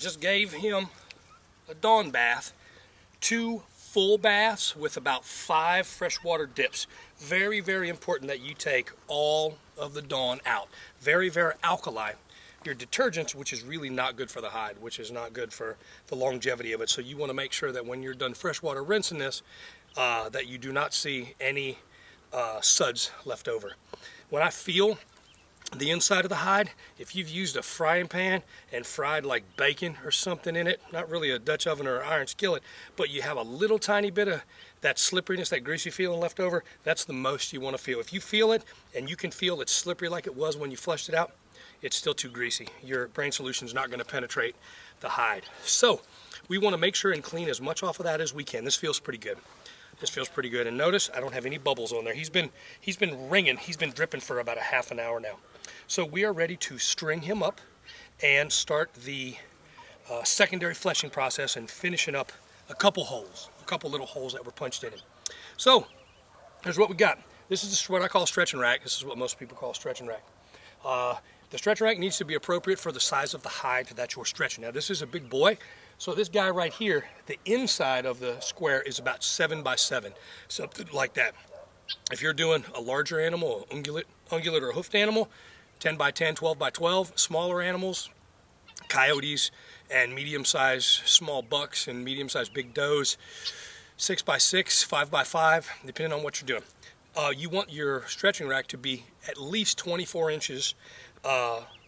just gave him a dawn bath, 2 full baths with about 5 freshwater dips. Very, very important that you take all of the dawn out. Very, very alkali. Your detergents, which is really not good for the hide, which is not good for the longevity of it. So you want to make sure that when you're done freshwater rinsing this, that you do not see any suds left over. When I feel the inside of the hide, if you've used a frying pan and fried like bacon or something in it, not really a Dutch oven or an iron skillet, but you have a little tiny bit of that slipperiness, that greasy feeling left over, that's the most you want to feel. If you feel it and you can feel it's slippery like it was when you flushed it out, it's still too greasy. Your brain solution is not going to penetrate the hide. So we want to make sure and clean as much off of that as we can. This feels pretty good. This feels pretty good. And notice I don't have any bubbles on there. He's been ringing. He's been dripping for about a half an hour now. So we are ready to string him up and start the secondary fleshing process and finishing up a couple little holes that were punched in him. So here's what we got. This is what I call stretching rack. This is what most people call stretching rack. The stretching rack needs to be appropriate for the size of the hide that you're stretching. Now this is a big boy, so this guy right here, the inside of the square is about 7 by 7, something like that. If you're doing a larger animal, an ungulate or a hoofed animal, 10 by 10, 12 by 12, smaller animals, coyotes and medium-sized small bucks and medium-sized big does, 6 by 6, 5 by 5, depending on what you're doing. You want your stretching rack to be at least 24 inches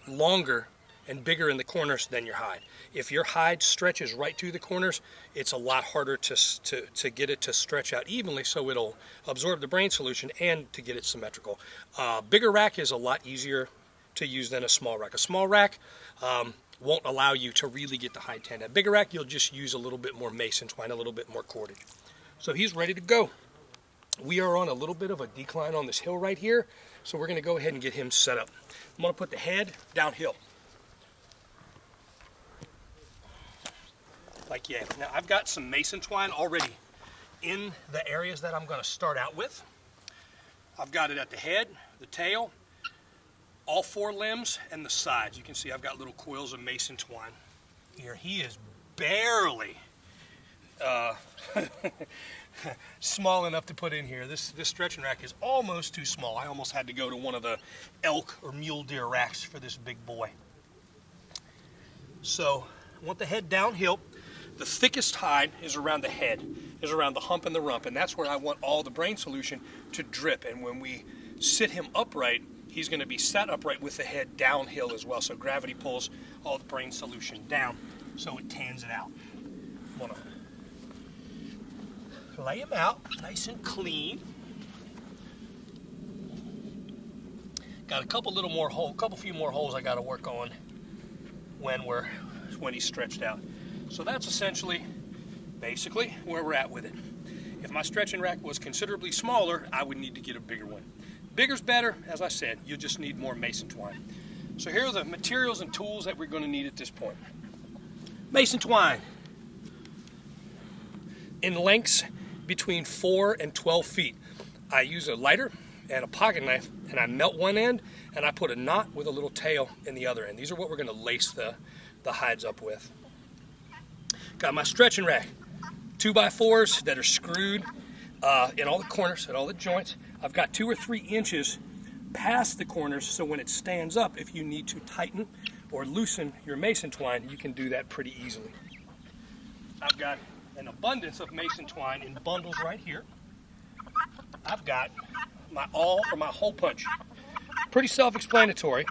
longer and bigger in the corners than your hide. If your hide stretches right to the corners, it's a lot harder to get it to stretch out evenly so it'll absorb the brain solution and to get it symmetrical. Bigger rack is a lot easier to use than a small rack. A small rack won't allow you to really get the hide tanned. A bigger rack, you'll just use a little bit more mason twine, a little bit more cordage. So he's ready to go. We are on a little bit of a decline on this hill right here, so we're going to go ahead and get him set up. I'm going to put the head downhill. Like yeah. Now I've got some mason twine already in the areas that I'm going to start out with. I've got it at the head, the tail, all 4 limbs, and the sides. You can see I've got little coils of mason twine here. He is barely small enough to put in here. This stretching rack is almost too small. I almost had to go to one of the elk or mule deer racks for this big boy. So I want the head downhill. The thickest hide is around the head, is around the hump and the rump, and that's where I want all the brain solution to drip. And when we sit him upright, he's going to be sat upright with the head downhill as well. So gravity pulls all the brain solution down so it tans it out. I'm going to lay him out nice and clean. Got a couple few more holes I got to work on when he's stretched out. So that's essentially, basically, where we're at with it. If my stretching rack was considerably smaller, I would need to get a bigger one. Bigger's better, as I said. You just need more mason twine. So here are the materials and tools that we're going to need at this point. Mason twine in lengths between 4 and 12 feet. I use a lighter and a pocket knife, and I melt one end, and I put a knot with a little tail in the other end. These are what we're going to lace the hides up with. Got my stretching rack, 2x4s that are screwed in all the corners, at all the joints. I've got 2 or 3 inches past the corners, so when it stands up, if you need to tighten or loosen your mason twine, you can do that pretty easily. I've got an abundance of mason twine in bundles right here. I've got my awl or my hole punch. Pretty self-explanatory.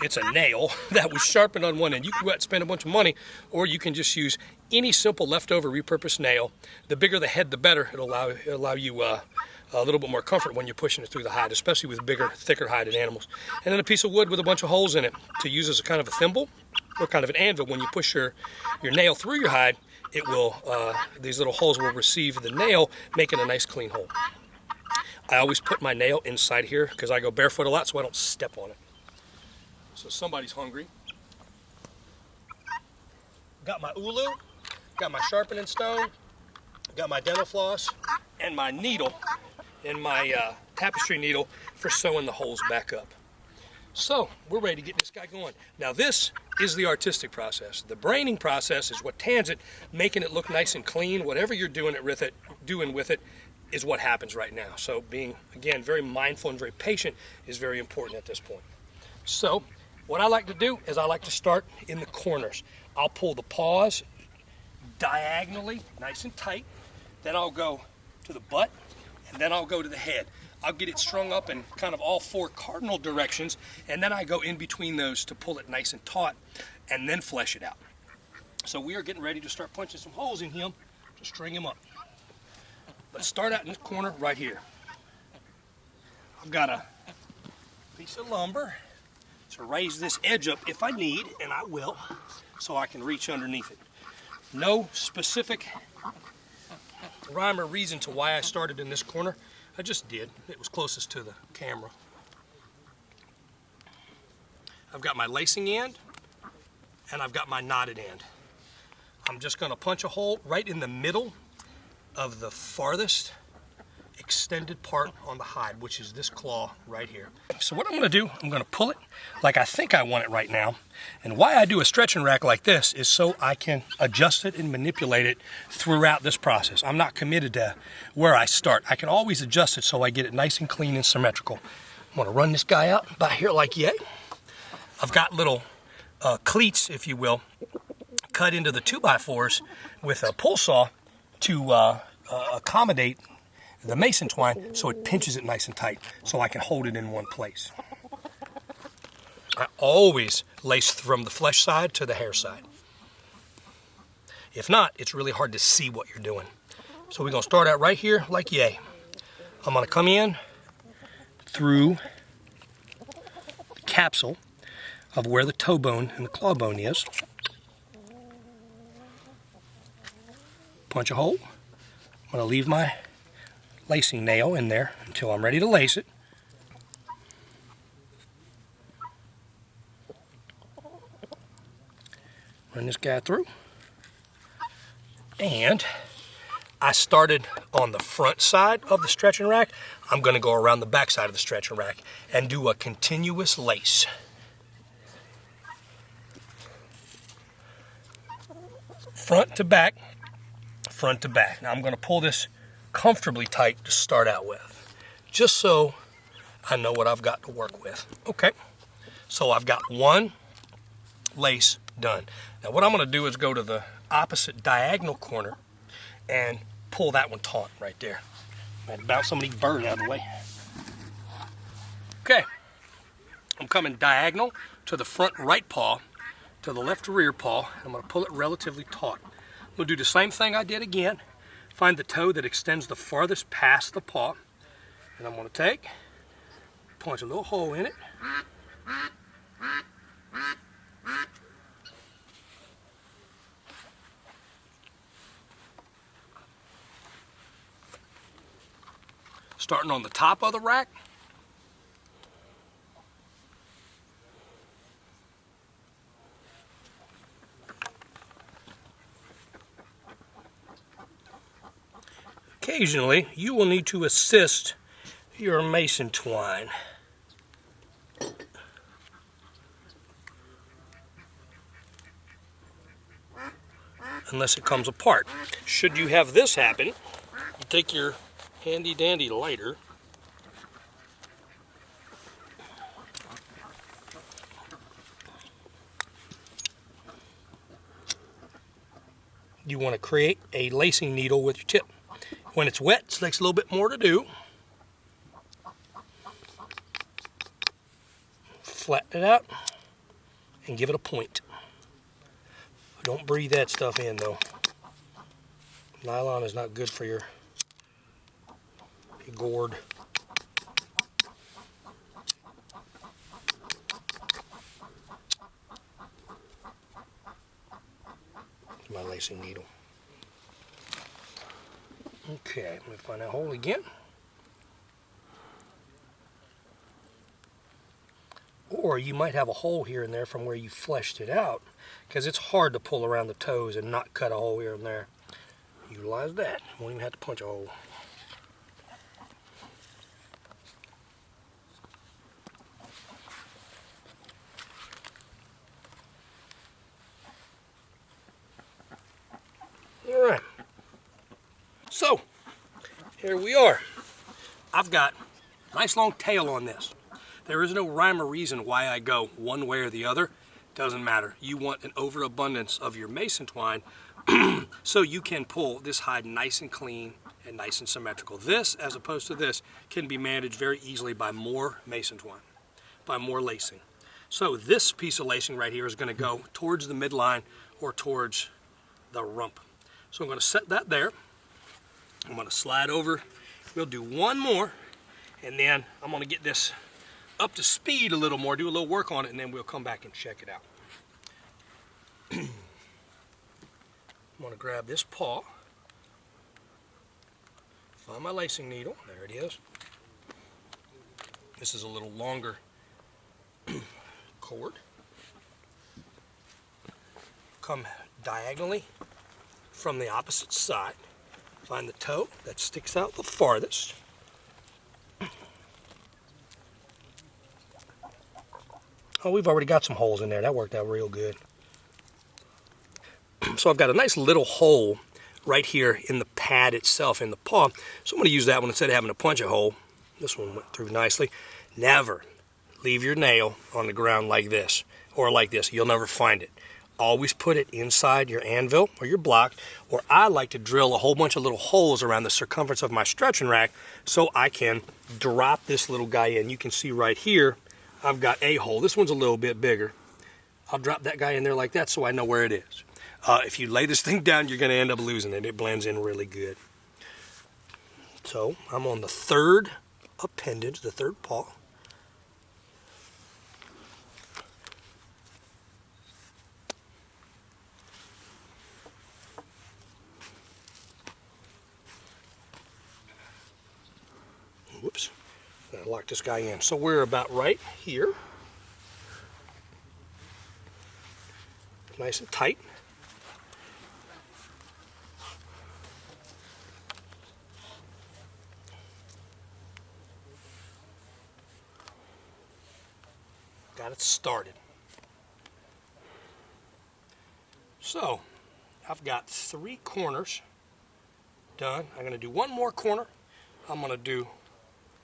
It's a nail that was sharpened on one end. You can go out and spend a bunch of money, or you can just use any simple leftover repurposed nail. The bigger the head, the better. It'll allow you a little bit more comfort when you're pushing it through the hide, especially with bigger, thicker hided animals. And then a piece of wood with a bunch of holes in it to use as a kind of a thimble or kind of an anvil. When you push your nail through your hide, it will, these little holes will receive the nail, making a nice clean hole. I always put my nail inside here because I go barefoot a lot, so I don't step on it. So somebody's hungry. Got my ulu, got my sharpening stone, got my dental floss, and my needle, and my tapestry needle for sewing the holes back up. So we're ready to get this guy going. Now this is the artistic process. The braining process is what tans it, making it look nice and clean. Whatever you're doing with it is what happens right now. So being, again, very mindful and very patient is very important at this point. So what I like to do is I like to start in the corners. I'll pull the paws diagonally, nice and tight. Then I'll go to the butt, and then I'll go to the head. I'll get it strung up in kind of all four cardinal directions, and then I go in between those to pull it nice and taut, and then flesh it out. So we are getting ready to start punching some holes in him to string him up. Let's start out in this corner right here. I've got a piece of lumber to raise this edge up if I need, and I will, so I can reach underneath it. No specific rhyme or reason to why I started in this corner. I just did. It was closest to the camera. I've got my lacing end and I've got my knotted end. I'm just going to punch a hole right in the middle of the farthest extended part on the hide, which is this claw right here. So what I'm going to do, I'm going to pull it like I think I want it right now. And why I do a stretching rack like this is so I can adjust it and manipulate it throughout this process. I'm not committed to where I start. I can always adjust it so I get it nice and clean and symmetrical. I'm going to run this guy out by here like yay. I've got little cleats, if you will, cut into the 2x4s with a pull saw to accommodate the mason twine so it pinches it nice and tight so I can hold it in one place. I always lace from the flesh side to the hair side. If not, it's really hard to see what you're doing. So we're going to start out right here like yay. I'm going to come in through the capsule of where the toe bone and the claw bone is. Punch a hole. I'm going to leave my lacing nail in there until I'm ready to lace it. Run this guy through. And I started on the front side of the stretching rack. I'm going to go around the back side of the stretching rack and do a continuous lace. Front to back, front to back. Now I'm going to pull this comfortably tight to start out with, just so I know what I've got to work with. Okay, so I've got one lace done. Now what I'm going to do is go to the opposite diagonal corner and pull that one taut right there. I had to bounce some of these birds out of the way. Okay, I'm coming diagonal to the front right paw, to the left rear paw. I'm going to pull it relatively taut. I'm going to do the same thing I did again. Find the toe that extends the farthest past the paw, and I'm going to take, punch a little hole in it. Starting on the top of the rack. Occasionally, you will need to assist your mason twine. Unless it comes apart. Should you have this happen, you take your handy dandy lighter . You want to create a lacing needle with your tip. When it's wet, it takes a little bit more to do. Flatten it out and give it a point. Don't breathe that stuff in though. Nylon is not good for your gourd. My lacing needle. Okay, let me find that hole again. Or you might have a hole here and there from where you fleshed it out, because it's hard to pull around the toes and not cut a hole here and there. Utilize that. You won't even have to punch a hole. here we are. I've got a nice long tail on this. There is no rhyme or reason why I go one way or the other. Doesn't matter. You want an overabundance of your mason twine so you can pull this hide nice and clean and nice and symmetrical. This, as opposed to this, can be managed very easily by more mason twine, by more lacing. So this piece of lacing right here is going to go towards the midline or towards the rump. So I'm going to set that there. I'm going to slide over. We'll do one more, and then I'm going to get this up to speed a little more, do a little work on it, and then we'll come back and check it out. I'm going to grab this paw, find my lacing needle, there it is. This is a little longer cord. Come diagonally from the opposite side, find the toe that sticks out the farthest. Oh, we've already got some holes in there. That worked out real good. So I've got a nice little hole right here in the pad itself, in the paw. So I'm going to use that one instead of having to punch a hole. This one went through nicely. Never leave your nail on the ground like this or like this. You'll never find it. Always put it inside your anvil or your block, or I like to drill a whole bunch of little holes around the circumference of my stretching rack so I can drop this little guy in. You can see right here, I've got a hole. This one's a little bit bigger. I'll drop that guy in there like that so I know where it is. If you lay this thing down, you're going to end up losing it. It blends in really good. So I'm on the third appendage, the third paw. Whoops. Gotta lock this guy in. So we're about right here. Nice and tight. Got it started. So I've got 3 corners done. I'm going to do one more corner. I'm going to do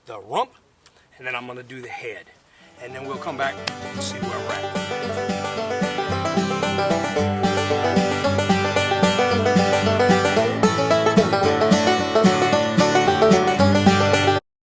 the rump, and then I'm going to do the head. And then we'll come back and see where we're at.